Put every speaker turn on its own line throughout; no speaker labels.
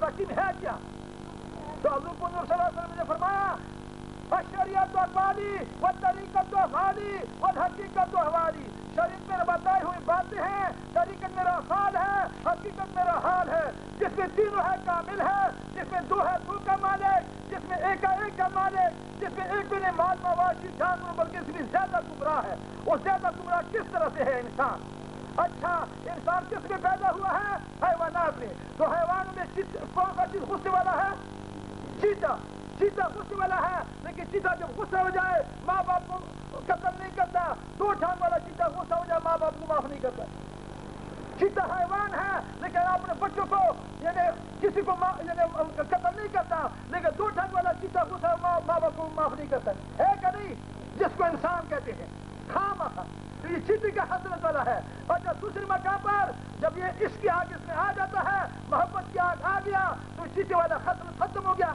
مستقیم ہے کیا؟ تو حضور صلی اللہ علیہ وسلم نے فرمایا الشریعت اقوالی والطریقت افعالی والحقیقت احوالی، شریعت میں بتائی ہوئی باتیں ہیں، طریقت میرا افعال ہے، حقیقت میرا حال ہے، جس میں تینوں ہے کامل ہے، جس میں دو ہے دو کا مالک، جس میں ایک ہے ایک کا مالک، جس میں ایک بھی نہیں مال مواشی جانور بلکہ اس میں زیادہ گمراہ ہے۔ وہ زیادہ گمراہ کس طرح سے ہے انسان؟ اچھا انسان کس میں پیدا ہوا ہے؟ حیوانات میں۔ تو حیوانوں میں کون سا چیز غصے والا ہے؟ چیتا۔ چیتا غصے والا ہے، لیکن چیتا جب غصہ ہو جائے ماں باپ کو قتل نہیں کرتا۔ دو ٹھانگ والا چیتا غصہ ہو جائے ماں باپ کو معاف نہیں کرتا۔ چیتا حیوان ہے لیکن اپنے بچوں کو یعنی کسی کو قتل نہیں کرتا، لیکن دو ٹھانگ والا چیتا غصہ ماں باپ کو معاف نہیں کرتا ہے کہ نہیں؟ جس کو انسان کہتے ہیں خامخواہ، تو یہ چیتے کا حسرت والا ہے۔ اور جب دوسرے مقام پر جب یہ اس کی آگ اس میں آ جاتا ہے، محبت کی آگ آ گیا تو چیتے والا حسرت ختم ہو گیا،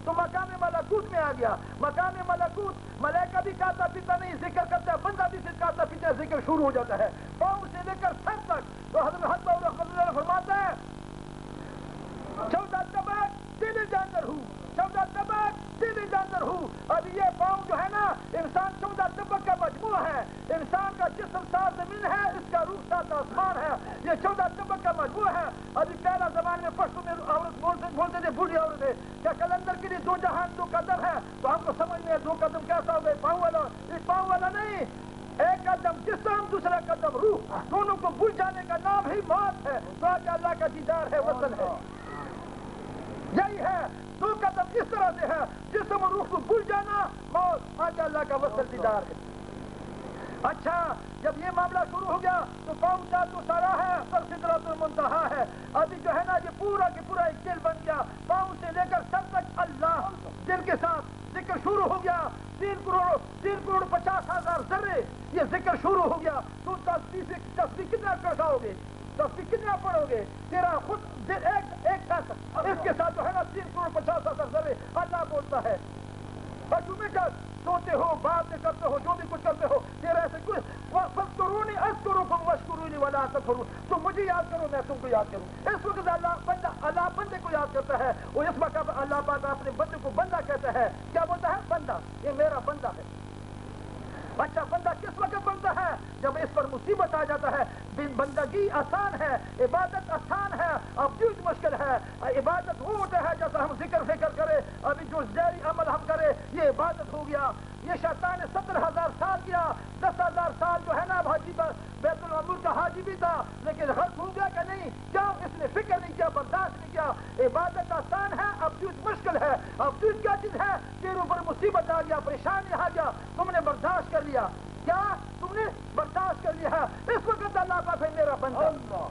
تو مقام ملکوت میں آ گیا۔ مقام ملکوت ملائکہ بھی کھاتا پیتا نہیں ذکر کرتا ہے، بندہ بھی سے کھاتا پیتا ذکر شروع ہو جاتا ہے، پاؤں سے لے کر سر تک۔ تو حضرت حضرت رحمۃ اللہ فرماتا ہے 14 طبق تیرے جاندر ہوں، 14 طبق تیرے جاندر ہوں۔ اب یہ پاؤں جو ہے نا انسان 14 طبق کا مجموعہ ہے۔ انسان کا جسم 7 زمین ہے، اس کا روح 7 آسمان ہے، یہ 14 طبق کا مجموعہ ہے۔ ابھی پہلا زمانے میں پشتو میں عورت بولتے تھے بوڑھی عورت ہے کیا کلندر کے لیے 2 جہان 2 قدم ہے، تو ہم کو سمجھ میں 2 قدم کیسا ہو گئے؟ پاؤں والا، اس پاؤں والا نہیں، ایک قدم جسم دوسرا قدم روح، دونوں کو بھول جانے کا نام ہی موت ہے۔ تو آج اللہ کا دیدار ہے، وصل ہے، یہی ہے 2 قدم اس طرح سے ہے، جسم اور روح کو بھول جانا موت، آج اللہ کا وصل دیدار ہے۔ اچھا جب یہ معاملہ شروع ہو گیا تو پاؤں کا تو سارا ہے پر سدرۃ المنتہا ہے۔ ابھی جو ہے نا یہ پورا کہ پورا ایک دل بن گیا، پاؤں سے لے کر سر تک اللہ دل کے ساتھ ذکر شروع ہو گیا۔ 3 کروڑ 50,000 ذرے یہ ذکر شروع ہو گیا۔ تو تسبیح کتنا کرواؤ گے؟ تسبیح کتنا پڑھو گے؟ تیرا خود ایک ساتھ اس کے ساتھ جو ہے نا 3 کروڑ 50,000 ذرے اللہ بولتا ہے۔ اور تمہیں کیا سوتے ہو، باتیں کرتے ہو، جو بھی کچھ کرتے ہو، تیرا ایسے کچھ فَاذْكُرُونِي أَذْكُرُكُمْ وَاشْكُرُوا لِي وَلَا تَكْفُرُونِ، تم مجھے یاد کرو میں تم کو یاد کروں۔ اس وقت اللہ بندے کو یاد کرتا ہے، اور اس وقت اللہ پاک اپنے بندے کو بندہ کہتا ہے۔ کیا بولتا ہے؟ بندہ، یہ میرا بندہ ہے۔ اچھا بندہ کس وقت بنتا ہے؟ جب اس پر مصیبت آ جاتا ہے۔ بندگی آسان ہے، عبادت آسان ہے، عبودیت مشکل ہے۔ عبادت وہ ہوتا ہے جیسا ہم ذکر فکر کرے، ابھی جو ظاہری عمل ہم کرے یہ عبادت ہو گیا۔ یہ شیطان نے 70,000 سال کیا، 10,000 سال جو ہے نا حاجی پر بیت المعمور کا حاجی بھی تھا، لیکن غلط ہو گیا کہ نہیں؟ کیا اس نے فکر نہیں کیا، برداشت نہیں کیا؟ عبادت آسان ہے، عبودیت مشکل ہے۔ عبودیت کیا چیز ہے؟ تیرے اوپر مصیبت آ گیا، پریشانی آ گیا، تم نے برداشت کر لیا۔ کیا تم نے برداشت کر لیا؟ اس وقت اللہ کا پھر میرا بندہ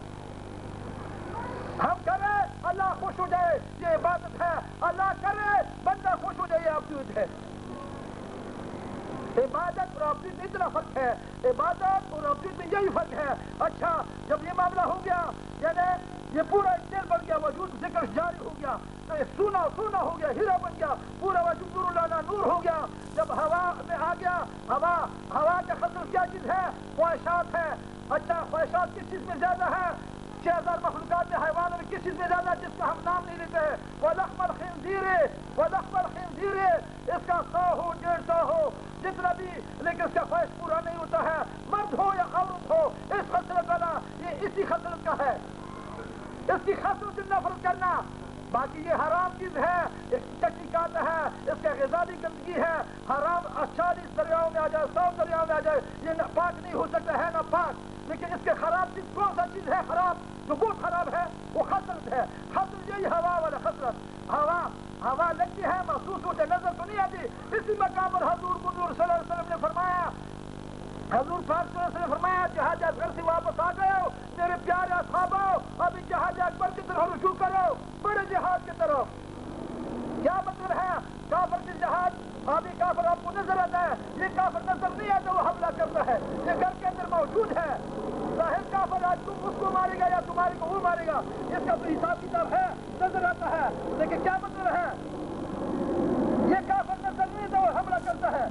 ہم کرے اللہ خوش ہو جائے، یہ عبادت ہے۔ اللہ کرے بندہ خوش ہو جائے، یہ عبودیت ہے۔ عبادت اور عبودیت میں اتنا فرق ہے، عبادت اور عبودیت میں یہی فرق ہے۔ اچھا جب یہ معاملہ ہو گیا، یعنی یہ پورا ایک دل بن گیا، وجود ذکر جاری ہو گیا، تو یہ سونا ہو گیا، ہیرا بن گیا، پورا وجود نور لانا نور ہو گیا۔ جب ہوا میں آ گیا، ہوا کا خطر کیا چیز ہے؟ خواہشات ہے۔ اچھا خواہشات کس چیز میں زیادہ ہے؟ 6,000 مخلوقات حیوانوں میں کس چیز میں زیادہ جس کا ہم نام نہیں لیتے ہیں؟ وَلَحْمَ الْخِنزِيرِ، اس کا 100 ہو 150 ہو جتنا بھی، لیکن اس کا خواہش پورا نہیں ہوتا ہے، مرد ہو یا عورت ہو۔ اس خسرت والا یہ اسی خسرت کا ہے، اس کی خسرت سے نفرت کرنا۔ باقی یہ حرام چیز ہے، ایک چٹی کھاتا ہے، اس کا غذائی گندگی ہے، حرام 40 دریاؤں میں آ جائے، 100 دریاؤں میں آ جائے، یہ پاک نہیں ہو سکتا ہے نہ پاک۔ لیکن اس کے خراب چیز کون سا چیز ہے خراب جو بہت خراب ہے؟ وہ خسرت ہے۔ خسرت یہی ہوا والا خسرت، ہوا لگتی ہے، محسوس ہوتے، نظر تو نہیں آتی۔ اسی مقام پر حضور صلی اللہ علیہ وسلم نے فرمایا، حضور پاک صلی اللہ علیہ وسلم نے فرمایا جہاز اکبر سے واپس آ گئے ہو میرے پیارے اصحابو، ابھی جہاز اکبر کی طرف رجوع کرو، بڑے جہاد کی طرف۔ کیا مطلب ہے؟ کافر کی جہاد، ابھی کافر آپ کو نظر آتا ہے، یہ کافر نظر نہیں آتا، وہ حملہ کرتا ہے، یہ گھر کے اندر موجود ہے۔ ظاہر کافر آج تم اس کو مارے گا یا تمہارے کو وہ مارے گا، اس کا تو حساب کتاب ہے، نظر آتا ہے، لیکن کیا مطلب ہے؟ یہ کافر نظر نہیں آتا وہ حملہ کرتا ہے،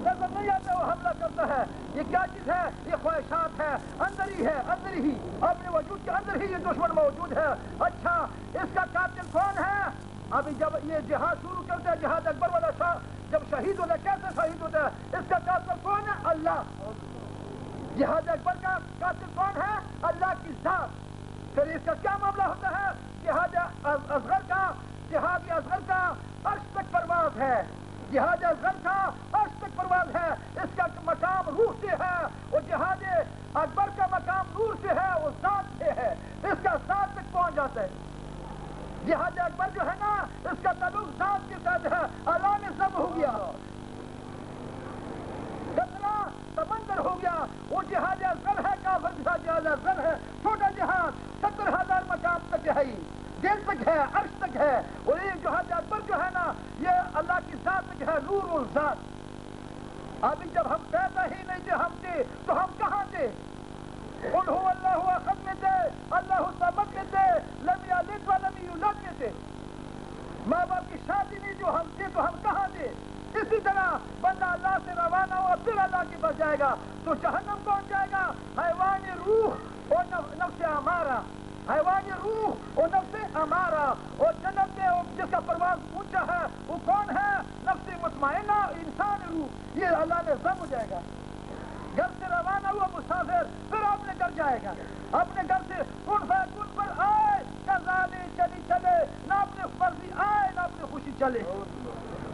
نظر نہیں آتا وہ حملہ کرتا ہے۔ یہ کیا چیز ہے؟ یہ خواہشات ہے، اندر ہی ہے، اندر ہی اپنے وجود کے اندر ہی یہ دشمن موجود ہے۔ اچھا اس ابھی جب یہ جہاد شروع کرتے ہیں جہاد اکبر والا جب شہید ہوتا ہے کیسے شہید ہوتا ہے؟ اس کا قاتل کون ہے؟ اللہ. جہاد اکبر کا قاتل کون ہے؟ اللہ کی ذات. پھر اس کا کیا معاملہ ہوتا ہے؟ جہاد اصغر کا عرش تک پرواز ہے. جہاد اصغر کا عرش تک پرواز ہے. اس کا مقام روح سے ہے اور جہاد اکبر کا مقام نور سے ہے، وہ ذات سے ہے. اس کا ذات تک پہنچ جاتا ہے. جہاد اکبر جو ہے نا اس کا تعلق ذات کے ساتھ ہے. اللہ نے سب ہو گیا، کتنا سمندر ہو گیا. وہ جہاد اصغر ہے، کافر جہاد اصغر ہے. چھوٹا جہاد 70,000 مقام تک ہے، دل تک ہے، عرش تک ہے. اور یہ جہاد اکبر جو ہے نا یہ اللہ کی ذات تک ہے، نور الذات. ابھی جب ہم پیدا ہی نہیں تھے ہم تھے تو ہم کہاں تھے؟ قل هو اللہ احد میں تھے، اللہ الصمد میں تھے، لم یلد ولم یولد میں تھے. ماں باپ کی شادی نہیں جو ہم تھے تو ہم کہاں تھے؟ اسی طرح بندہ اللہ سے روانہ ہوا پھر اللہ کے پاس جائے گا تو جہنم پہنچ جائے گا. حیوان روح اور نفس امارہ، حیوان روح اور نفس امارہ. اور جنت میں جس کا پرواز اونچا ہے وہ کون ہے؟ نفس مطمئنہ، انسان روح. یہ اللہ نے ضم ہو جائے گا. گھر سے روانہ ہوا مسافر پھر اپنے گھر جائے گا. اپنے گھر سے کن فیکون پر آئے کزانے چلی چلے، نہ اپنے مرضی آئے نہ اپنی خوشی چلے.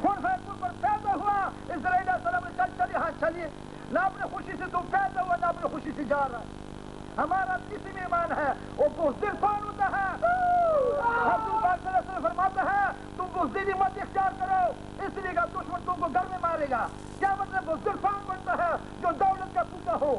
کن فیکون پر پیدا ہوا اسرائیل علیہ السلام نے چلیے ہاں چلیے، نہ اپنے خوشی سے تم پیدا ہوا نہ اپنی خوشی سے جا رہا. ہمارا کسی میں ایمان ہے وہ بزدل کون ہوتا ہے؟ حضور پاک صلی اللہ علیہ وسلم فرماتا ہے تم بزدلی مت اختیار کرو اس لیے کہ دشمن تم کو گھر میں مارے گا. کیا مطلب بزدل کون بنتا ہے؟ جو دولت کا بھوکا ہو،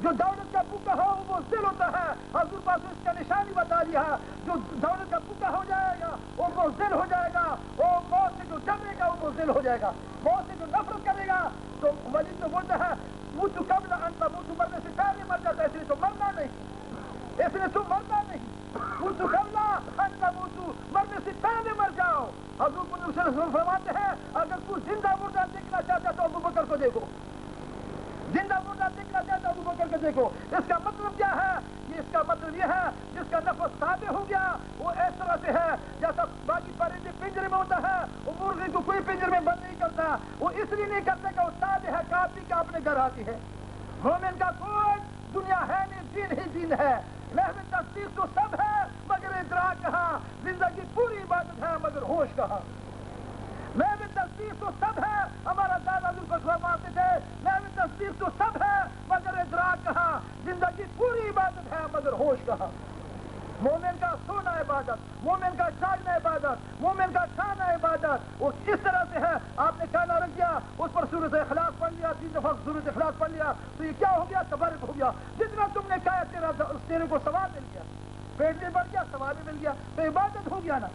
جو دولت کا بھوکا ہو وہ بزدل ہوتا ہے. حضور پاک نے اس کا نشانی بتا دیا ہے، جو دولت کا بھوکا ہو جائے گا وہ بزدل ہو جائے گا. وہ موت سے جو ڈرے گا وہ بزدل ہو جائے گا. موت سے جو نفرت کرے گا تو ولید تو بولتا ہے منہ تو قبل ان تموت، مرنے سے پہلے مر جاتا ہے اس لیے تو مرنا نہیں، اس لیے تم مرنا نہیں. منہ تو قبل ان تموت، مرنے سے پہلے مر جاؤ. حضور صلی اللہ علیہ وسلم فرماتے ہیں اگر تو زندہ مردہ دیکھنا چاہتا تو ابو بکر کو دیکھو، زندہ مردہ دیکھنا چاہتا ابو بکر کو دیکھو. اس کا مطلب کیا ہے؟ اس کا مطلب یہ ہے جس کا نفس تابع ہو گیا وہ اس طرح سے ہے جیسا باقی پرندے پنجرے میں ہوتا ہے. وہ مرغی کو کوئی پنجرے میں بند نہیں کرتا، وہ اس لیے نہیں کرتا کہ وہ تابع ہے، کافی کا اپنے گھر آتی ہے. مومن کا کوئی دنیا ہے نہیں، دین ہی دین ہے. محو تصدیق تو سب ہے مگر ادراک کہاں، زندگی پوری عبادت ہے مگر ہوش کہاں. محو تصدیق تو سب ہے، ہمارا دادا کو فرماتے تھے محو تصدیق تو سب ہے مگر ادراک کہاں، زندگی پوری عبادت ہے مگر ہوش کہاں. مومن کا سونا عبادت، مومن کا جاگنا عبادت، مومن کا کھانا عبادت. وہ کس طرح سے ہے؟ آپ نے کھانا رکھ دیا اس پر سورۃ اخلاص پڑھ لیا، 3 دفعہ سورۃ اخلاص پڑھ لیا تو یہ کیا ہو گیا؟ تبرک ہو گیا. جتنا تم نے کھایا تیرے کو ثواب مل گیا، پیٹ بھی بڑھ گیا، ثواب بھی مل گیا، تو عبادت ہو گیا نا.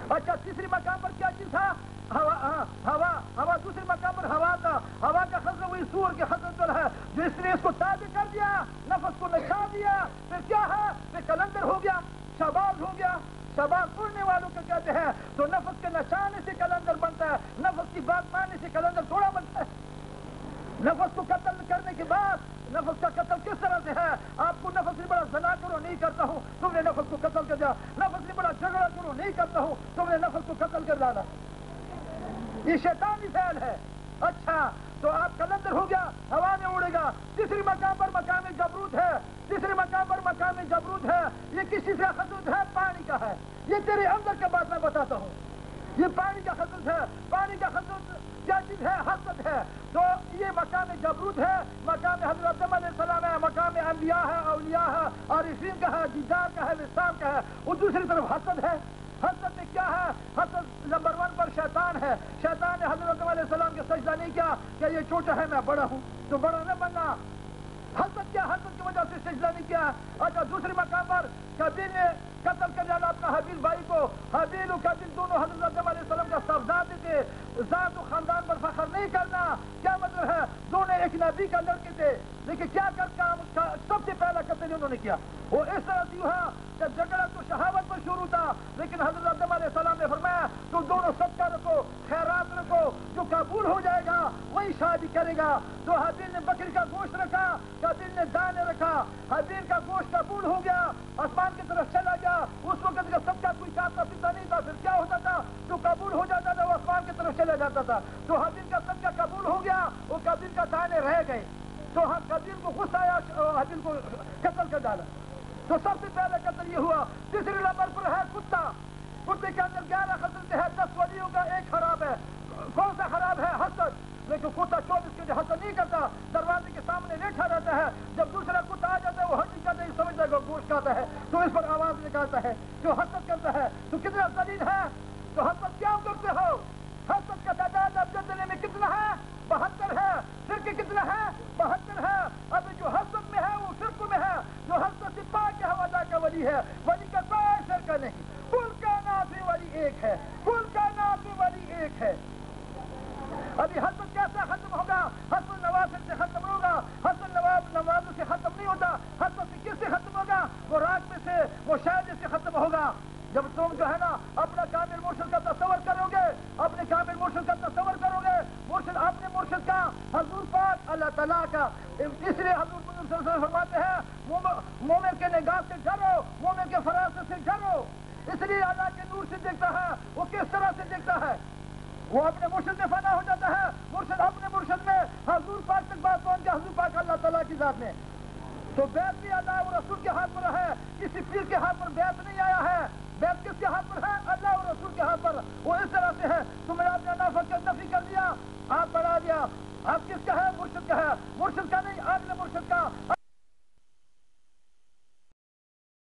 اچھا تیسری مقام پر کیا چیز تھا؟ ہوا. دوسرے مقام پر ہوا تھا. ہوا کا خزر وہی سور کے خزر پر ہے جو اس نے اس کو تابع کر دیا، نفس کو نچا دیا. پھر کیا ہے؟ پھر کلندر ہو گیا، شہباز ہو گیا. شہباز اڑنے والوں کو کہتے ہیں. تو نفس کے نچانے سے کلندر بنتا ہے، نفس کی بات ماننے سے کلندر تھوڑا بنتا ہے. نفس کو قتل کرنے کے بعد نفس کا قتل کس طرح سے ہے؟ آپ کو نفس سے بڑا زنا کرو نہیں کرتا ہوں، تم نے نفس کو قتل کر دیا. نفس سے بڑا جھگڑا کرو نہیں کرتا ہوں، تم نے نفس کو قتل کر ڈالا. یہ شیطانی فعل ہے. اچھا تو آپ کلندر ہو گیا، ہوا میں اڑے گا. تیسری مقام پر مقام جبروت ہے، تیسری مقام پر مقام جبروت ہے. یہ کسی سے خصوص ہے؟ پانی کا ہے. یہ تیرے اندر کا بات میں بتاتا ہوں. یہ پانی کا خصوص ہے. پانی کا خصوص کیا چیز ہے؟ حسد ہے. تو یہ مقام جبروت ہے، مقام حضرت آدم علیہ السلام ہے، مقام انبیاء ہے، اولیاء ہے، عارفین کا ہے، دیدار کا ہے، وصال کا ہے. وہ دوسری طرف حسد ہے. حسد میں کیا ہے؟ حسد نمبر 1 پر شیطان ہے. شیطان نے حضرت علیہ السلام کے سجدہ نہیں کیا کہ یہ چھوٹا ہے میں بڑا ہوں تو بڑا نہ بننا. حسد کیا؟ حسد کی وجہ سے سجدہ نہیں کیا. اچھا دوسری مقام پر قابیل نے قتل کر جانا اپنا حابیل بھائی کو. حابیل و قابیل دونوں حضرت علیہ السلام کا صاحبزاد تھے. ذات و خاندان پر فخر نہیں کرنا. کیا مطلب ہے؟ دونوں ایک نبی کا لڑکے تھے لیکن کیا کام سب سے پہلا قتل انہوں نے کیا. وہ اس طرح سے ہوا کہ جھگڑا تو شہاوت پر شروع تھا لیکن حضرت آدم علیہ السلام نے فرمایا تو دونوں صدقہ رکھو، خیرات رکھو، جو قبول ہو جائے گا وہی شادی کرے گا. تو حابیل نے بکری کا گوشت رکھا، قابیل نے دانے رکھا. حابیل کا گوشت قبول ہو گیا، آسمان کی طرف چلا گیا. اس وقت کا صدقہ کوئی کھاتا پیتا نہیں تھا، تھا. تو حابیل کا صدقہ قبول ہو گیا, وہ قابیل کا دانے رہ گئے. تو قابیل کو غصہ آیا, حابیل کو قتل کر ڈالا. تو سب سے پہلے قتل یہ ہوا. تیسری نمبر پر ہے کتا. کتے کے اندر 11 خصلتیں ہیں, 10 ولیوں کا ایک خراب ہے. کون سا خراب ہے؟ حسد. لیکن کتا 24 کے جو حسد نہیں کرتا, دروازے کے سامنے لیٹا رہتا ہے. جب دوسرا کتا آ جاتا ہے وہ حقیقت نہیں سمجھتا ہے کہ گوشت کھاتا ہے, تو اس پر آواز نکالتا ہے. جو حسد کرتا ہے تو کتنا ذلیل ہے. تو حسد کیا کرتے ہو؟ حسد کا تعداد اب زلزلے میں کتنا ہے؟ 72 ہے. شرک کتنا ہے؟ 72 ہے. اب جو حسد میں ہے وہ شرک میں ہے. جو حسد سے پاک ہے اللہ کا ولی ہے, ولی کا کوئی شرک نہیں. کل کائنات میں ولی ایک ہے, کل کائنات میں ولی ایک ہے. ابھی حسد کیسا ختم ہوگا؟ حسد نوازل سے ختم ہوگا. حسد نوازل سے ختم نہیں ہوتا. حسد سے کس سے ختم ہوگا؟ وہ راگ میں سے, وہ شاعری سے ختم ہوگا. جب تم جو ہے نا اپنا کامل مرشد کا تصور کرو گے, اپنے کامل مرشد کا تصور کرو گے, مرشد اپنے مرشد کا, حضور پاک اللہ تعالیٰ کا. اس لیے حضور صلی اللہ علیہ وسلم فرماتے ہیں مومن کے نگاہ سے ڈرو, مومن کے فراست سے ڈرو. اس لیے اللہ کے نور سے دیکھتا ہے. وہ کس طرح سے دیکھتا ہے؟ وہ اپنے مرشد میں فنا ہو جاتا ہے. مرشد اپنے مرشد میں, حضور پاک تک بات پہنچ گیا, حضور پاک اللہ تعالیٰ کی ذات میں. تو بیعت بھی اللہ اور رسول کے ہاتھ پر ہے, کسی پیر کے ہاتھ پر بیعت نہیں آیا ہے. بیعت کس کے ہاتھ پر ہے؟ اللہ اور رسول کے ہاتھ پر. وہ اس طرح سے ہے, تم نے اپنے نفی کر دیا, ہاتھ بڑھا دیا. آپ کس کا ہے؟ مرشد کا ہے. مرشد کا نہیں,